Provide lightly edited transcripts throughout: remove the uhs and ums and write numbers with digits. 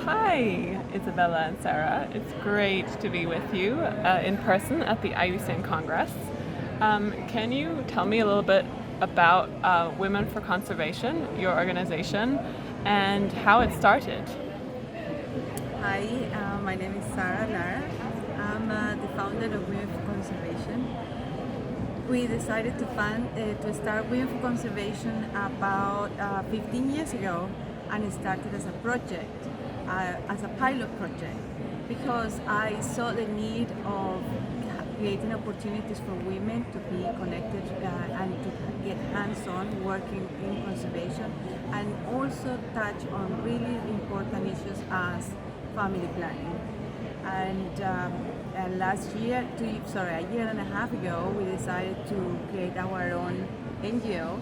Hi, Isabella and Sarah. It's great to be with you in person at the IUCN Congress. Can you tell me a little bit about Women for Conservation, your organization, and how it started? Hi, my name is Sarah Lara. I'm the founder of Women for Conservation. We decided to start Women for Conservation about 15 years ago, and it started as a project, as a pilot project, because I saw the need of creating opportunities for women to be connected and to get hands-on working in conservation, and also touch on really important issues as family planning. And last year, a year and a half ago, we decided to create our own NGO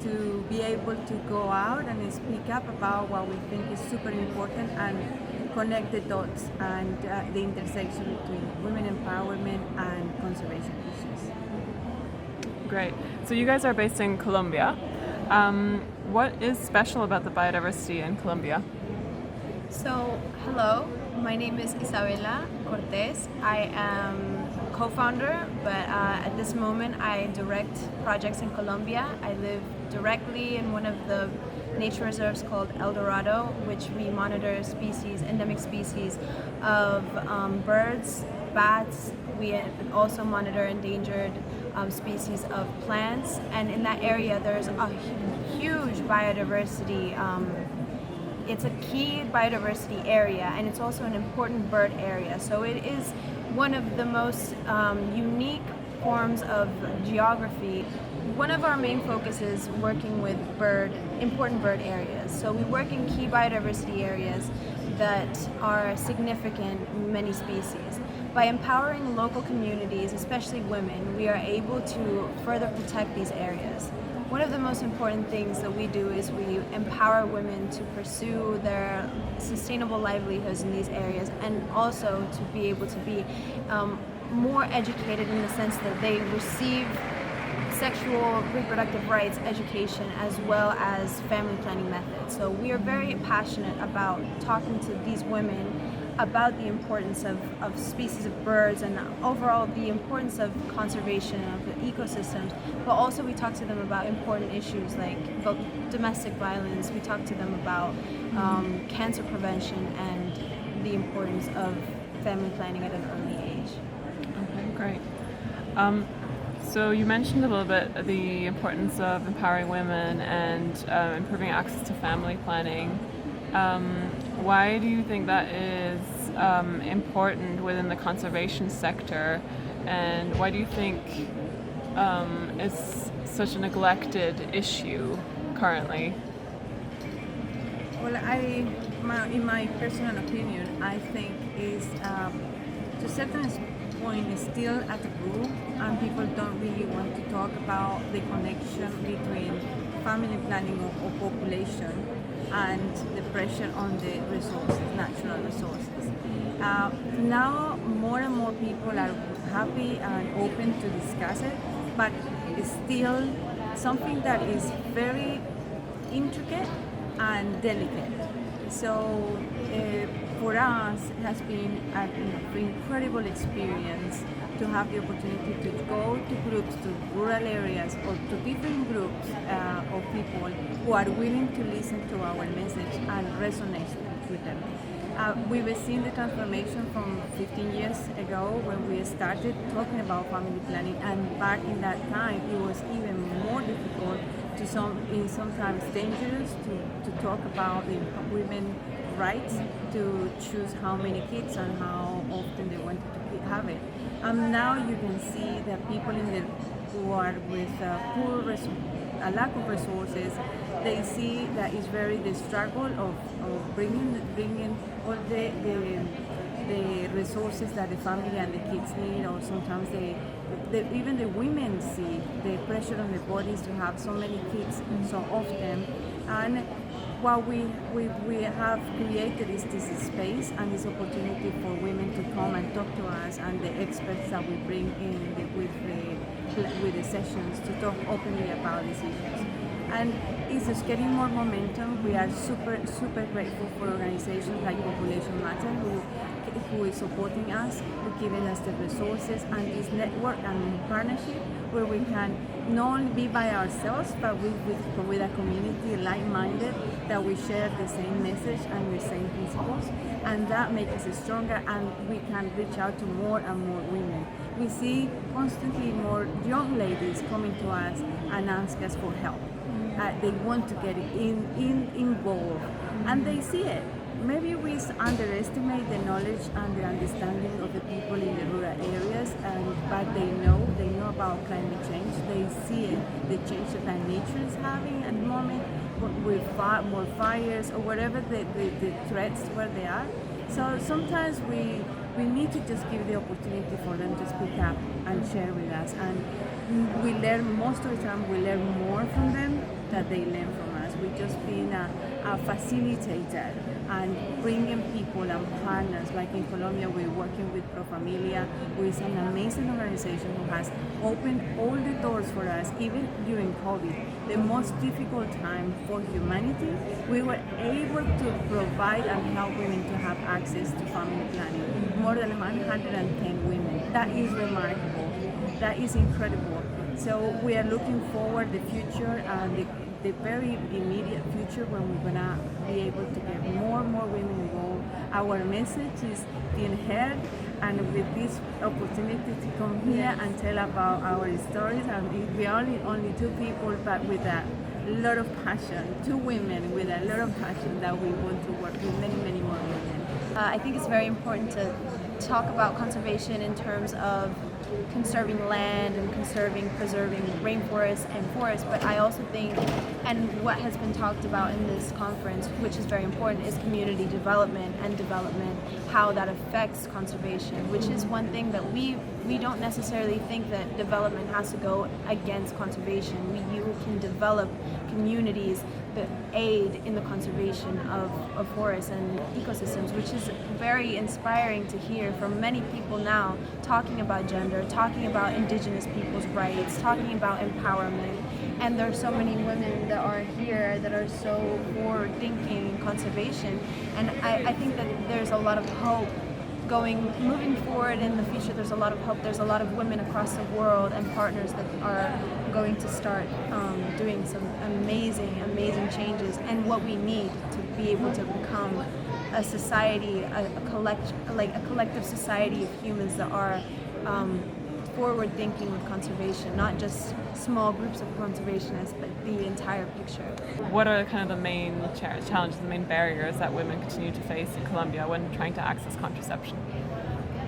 to be able to go out and speak up about what we think is super important and connect the dots and the intersection between women empowerment and conservation issues. Great. So you guys are based in Colombia. What is special about the biodiversity in Colombia? So, hello, my name is Isabela Cortés. I am co-founder, but at this moment I direct projects in Colombia. I live directly in one of the nature reserves called El Dorado, which we monitor endemic species of birds, bats. We also monitor endangered species of plants, and in that area there's a huge biodiversity. It's a key biodiversity area, and it's also an important bird area. So it is one of the most unique forms of geography. One of our main focuses is working with important bird areas. So we work in key biodiversity areas that are significant in many species. By empowering local communities, especially women, we are able to further protect these areas. One of the most important things that we do is we empower women to pursue their sustainable livelihoods in these areas, and also to be able to be more educated in the sense that they receive sexual reproductive rights education as well as family planning methods. So we are very passionate about talking to these women about the importance of species of birds and overall the importance of conservation of the ecosystems, but also we talk to them about important issues like domestic violence. We talk to them about cancer prevention and the importance of family planning at an early age. Okay, great. So you mentioned a little bit the importance of empowering women and improving access to family planning. Why do you think that is important within the conservation sector, and why do you think it's such a neglected issue currently? Well, in my personal opinion, I think is to a certain point is still a taboo, and people don't really want to talk about the connection between family planning or population and the pressure on the resources, natural resources. Now more and more people are happy and open to discuss it, but it's still something that is very intricate and delicate. So for us, it has been an incredible experience to have the opportunity to go to groups, to rural areas, or to different groups of people who are willing to listen to our message and resonate with them. We've seen the transformation from 15 years ago when we started talking about family planning, and back in that time it was even more difficult sometimes dangerous to talk about the women's rights to choose how many kids and how often they wanted to have it. Now you can see that people who are with a lack of resources, they see that it's very the struggle of bringing all the resources that the family and the kids need, or sometimes even the women see the pressure on their bodies to have so many kids so often. And what we have created is this space and this opportunity for women to come and talk to us, and the experts that we bring in with the sessions to talk openly about these issues. And it's just getting more momentum. We are super grateful for organizations like Population Matter who is supporting us, who giving us the resources and this network and partnership where we can not only be by ourselves, but with a community like-minded that we share the same message and the same principles, and that makes us stronger, and we can reach out to more and more women. We see constantly more young ladies coming to us and ask us for help. They want to get involved, and they see it. Maybe we underestimate the knowledge and the understanding of the people in the rural areas, but they know about climate change. They see it, the change that nature is having at the moment with more fires or whatever the threats where they are. So sometimes we need to just give the opportunity for them to speak up and share with us, and we learn most of the time. We learn more from them than they learn from us. We just being a facilitator and bringing people and partners. Like in Colombia, we're working with Pro Familia, who is an amazing organization who has opened all the doors for us, even during COVID, the most difficult time for humanity. We were able to provide and help women to have access to family planning. More than 110 women. That is remarkable. That is incredible. So we are looking forward the future and the very immediate future when we're gonna be able to get more and more women involved. Our message is being heard, and with this opportunity to come here and tell about our stories, and we are only two people, but with a lot of passion, two women with a lot of passion that we want to work with many more women. I think it's very important to talk about conservation in terms of conserving land and preserving rainforests and forests, but I also think, and what has been talked about in this conference, which is very important, is community development, how that affects conservation, which is one thing that we don't necessarily think that development has to go against conservation. You can develop communities that aid in the conservation of forests and ecosystems, which is very inspiring to hear from many people now, talking about gender, talking about indigenous people's rights, talking about empowerment. And there are so many women that are here that are so forward thinking in conservation. And I think that there's a lot of hope moving forward in the future. There's a lot of hope. There's a lot of women across the world and partners that are going to start doing some amazing changes, and what we need to be able to become a society, a collective society of humans that are forward thinking with conservation, not just small groups of conservationists, but the entire picture. What are kind of the main challenges, the main barriers that women continue to face in Colombia when trying to access contraception?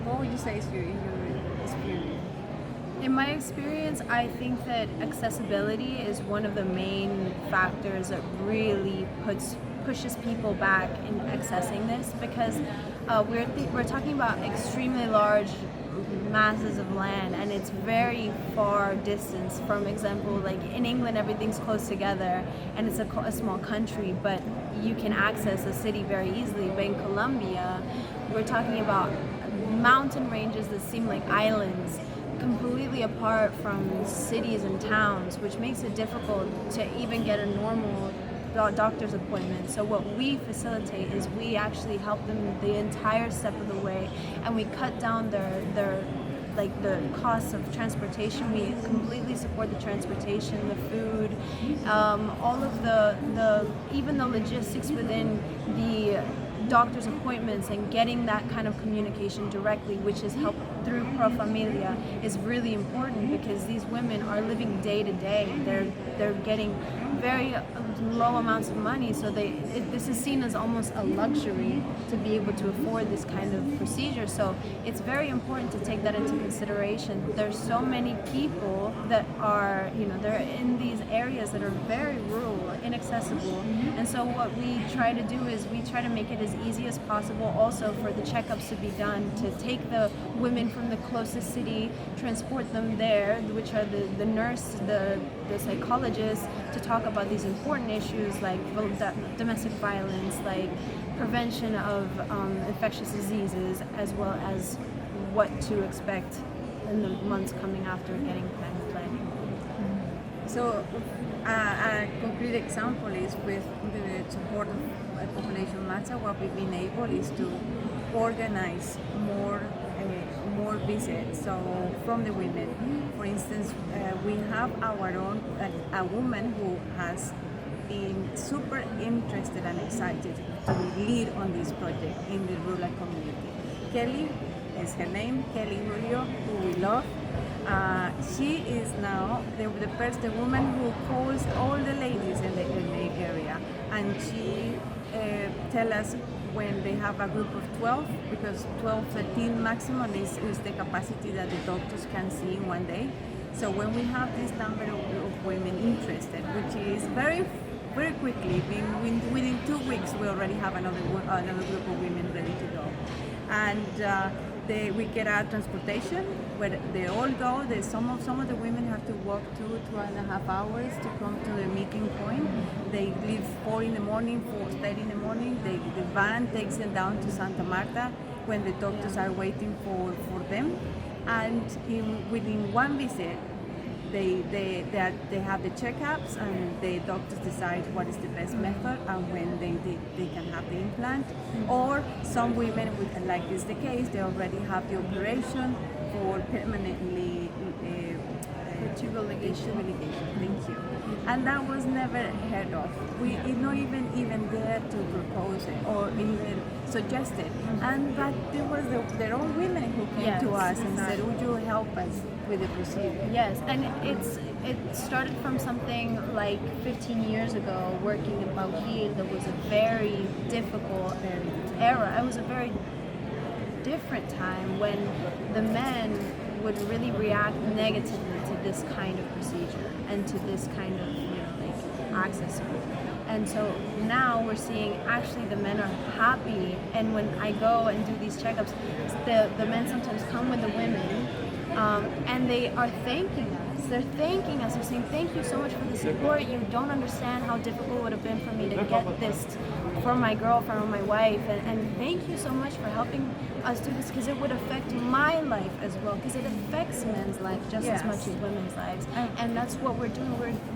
What would you say is your experience? In my experience, I think that accessibility is one of the main factors that really pushes people back in accessing this, because we're talking about extremely large masses of land, and it's very far distance. From example, like in England, everything's close together and it's a small country, but you can access a city very easily. But in Colombia, we're talking about mountain ranges that seem like islands, completely apart from cities and towns, which makes it difficult to even get a normal doctor's appointment. So what we facilitate is we actually help them the entire step of the way, and we cut down their the costs of transportation. We completely support the transportation, the food, all of the even the logistics within the doctor's appointments, and getting that kind of communication directly, which is helped through Pro Familia, is really important, because these women are living day to day. They're getting very low amounts of money, so this is seen as almost a luxury to be able to afford this kind of procedure. So it's very important to take that into consideration. There's so many people that are, they're in these areas that are very rural, inaccessible, and so what we try to do is we try to make it as easy as possible also for the checkups to be done, to take the women from the closest city, transport them there, which are the nurse, the psychologist, to talk about these important issues like domestic violence, like prevention of infectious diseases, as well as what to expect in the months coming after getting family planning. So a concrete example is with the support of Population Matter, what we've been able is to organize more visits. So from the women, for instance, we have our own a woman who has been super interested and excited to lead on this project in the rural community. Kelly is her name, Kelly Julio, who we love. She is now the woman who calls all the ladies in the area, and she tell us when they have a group of 12, because 12, 13 maximum is the capacity that the doctors can see in one day. So when we have this number of women interested, which is very quickly, within 2 weeks, we already have another group of women ready to go. And we get our transportation where they all go. Some of the women have to walk 2.5 hours to come to the meeting point. They leave 4 in the morning, 4:30 in the morning. The van takes them down to Santa Marta when the doctors are waiting for them. And within one visit, they have the checkups, and the doctors decide what is the best method and when they can have the implant. Or some women, like is the case, they already have the operation for permanently tubal ligation. Thank you. And that was never heard of. We not even dare to propose it or even suggest it. But there was their own women who came to us and said, "Would you help us with the procedure?" Yes, and it started from something like 15 years ago, working in Bauhil. That was a very difficult era. It was a very different time when the men would really react negatively to this kind of procedure and to this kind of access to it. And so now we're seeing actually the men are happy, and when I go and do these checkups, the men sometimes come with the women, and they are thanking us. They're thanking us. They're saying, "Thank you so much for the support. You don't understand how difficult it would have been for me to get this for my girlfriend or my wife, and thank you so much for helping us do this, because it would affect my life as well, because it affects men's life just as much as women's lives." And that's what we're doing.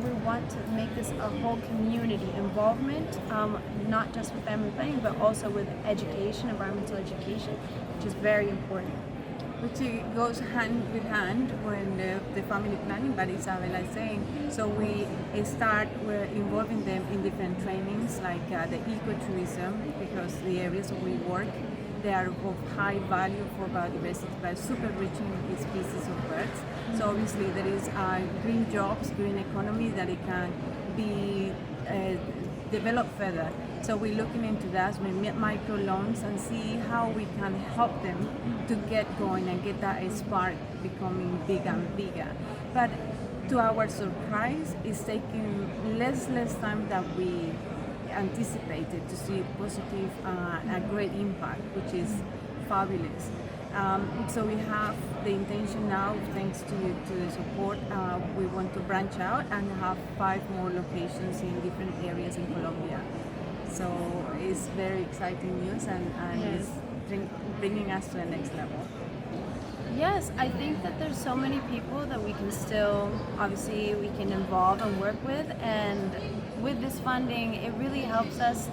We want to make this a whole community involvement, not just with family planning, but also with education, environmental education, which is very important. Which goes hand with hand when the family planning, but Isabella is saying. So we're involving them in different trainings, like the ecotourism, because the areas where we work, they are of high value for biodiversity, but super rich in species of birds. So obviously there is green jobs, green economy, that it can be developed further. So we're looking into that, micro loans, and see how we can help them to get going and get that spark becoming bigger and bigger. But to our surprise, it's taking less time than we anticipated to see positive, a great impact, which is fabulous. So we have the intention now, thanks to the support, we want to branch out and have 5 more locations in different areas in Colombia. So it's very exciting news, and it's bringing us to the next level. Yes, I think that there's so many people that we can still, obviously, we can involve and work with, and with this funding, it really helps us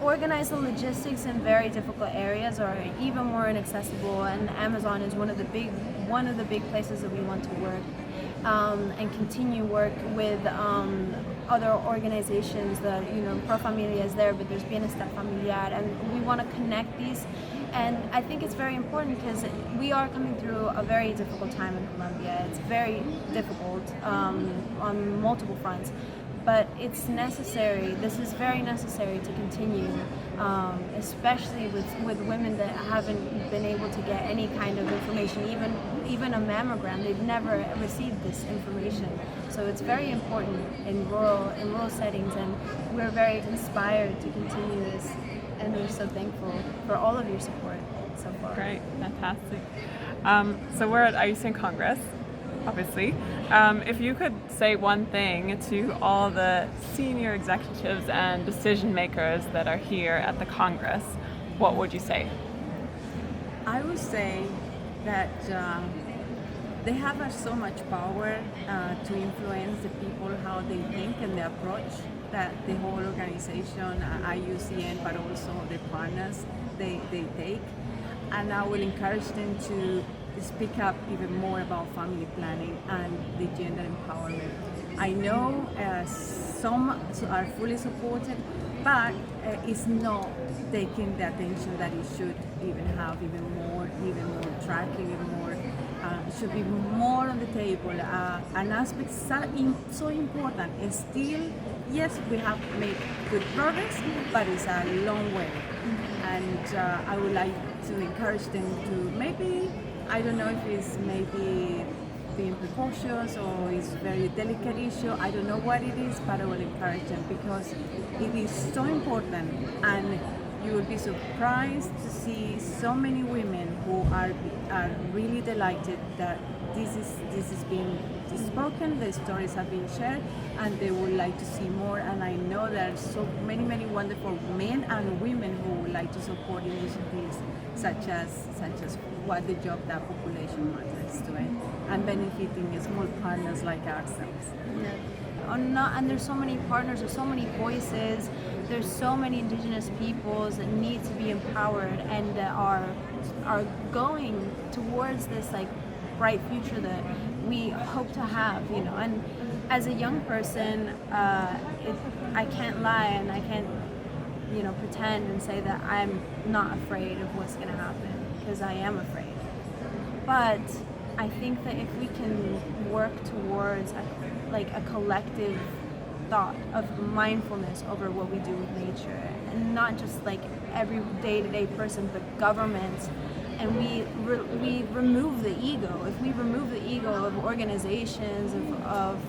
organize the logistics in very difficult areas or even more inaccessible. And Amazon is one of the big places that we want to work and continue work with other organizations. That Pro Familia is there, but there's Bienestar Familiar, and we want to connect these. And I think it's very important because we are coming through a very difficult time in Colombia. It's very difficult on multiple fronts. But it's necessary. This is very necessary to continue, especially with women that haven't been able to get any kind of information, even a mammogram. They've never received this information. So it's very important in rural settings, and we're very inspired to continue this. And we're so thankful for all of your support so far. Great, fantastic. So we're at IUCN Congress, obviously. If you could say one thing to all the senior executives and decision makers that are here at the Congress, what would you say? I would say that they have so much power to influence the people how they think and the approach that the whole organization, IUCN, but also the partners they take. And I will encourage them to speak up even more about family planning and the gender empowerment. I know some are fully supported, but it's not taking the attention that it should even have, even more track, even more. It should be more on the table. An aspect so important. And still, yes, we have made good progress, but it's a long way. And I would like to encourage them to maybe, I don't know if it's maybe being precautious or it's a very delicate issue. I don't know what it is, but I will encourage them because it is so important, and you will be surprised to see so many women who are really delighted that this is being spoken, the stories have been shared, and they would like to see more. And I know there are so many wonderful men and women who would like to support initiatives such as what the Job That Population Matter is doing and benefiting small partners like ourselves. And there's so many partners, there's so many voices, there's so many indigenous peoples that need to be empowered and that are going towards this like bright future that we hope to have, you know. And as a young person, I can't lie and I can't, you know, pretend and say that I'm not afraid of what's going to happen, because I am afraid. But I think that if we can work towards a collective thought of mindfulness over what we do with nature, and not just like every day-to-day person, but governments, and we remove the ego. If we remove the ego of organizations, of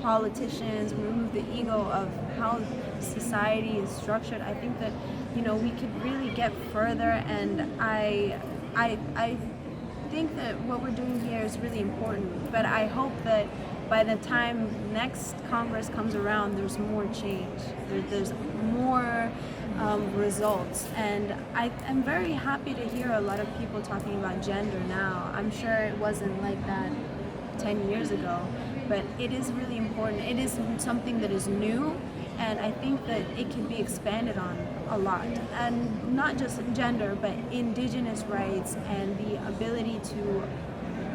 politicians, remove the ego of how society is structured, I think that, you know, we could really get further. And I think that what we're doing here is really important, but I hope that by the time next Congress comes around, there's more change, there's more results. And I'm very happy to hear a lot of people talking about gender now. I'm sure it wasn't like that 10 years ago, but it is really important. It is something that is new, and I think that it can be expanded on a lot. And not just gender, but indigenous rights and the ability to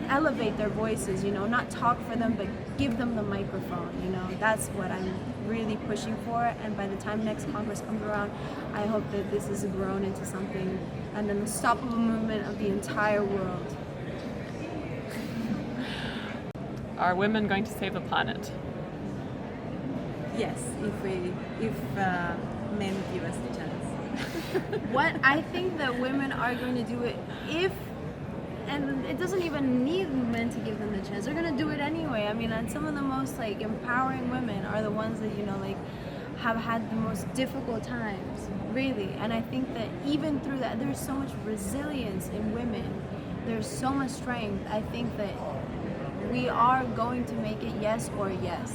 elevate their voices, you know, not talk for them, but give them the microphone, you know. That's what I'm really pushing for. And by the time next Congress comes around, I hope that this has grown into something, an unstoppable movement of the entire world. Are women going to save the planet? Yes, if men give us the chance. What I think that women are going to do it and it doesn't even need men to give them the chance. They're gonna do it anyway. I mean, and some of the most like empowering women are the ones that, you know, like have had the most difficult times, really. And I think that even through that, there's so much resilience in women. There's so much strength. I think that we are going to make it, yes or yes.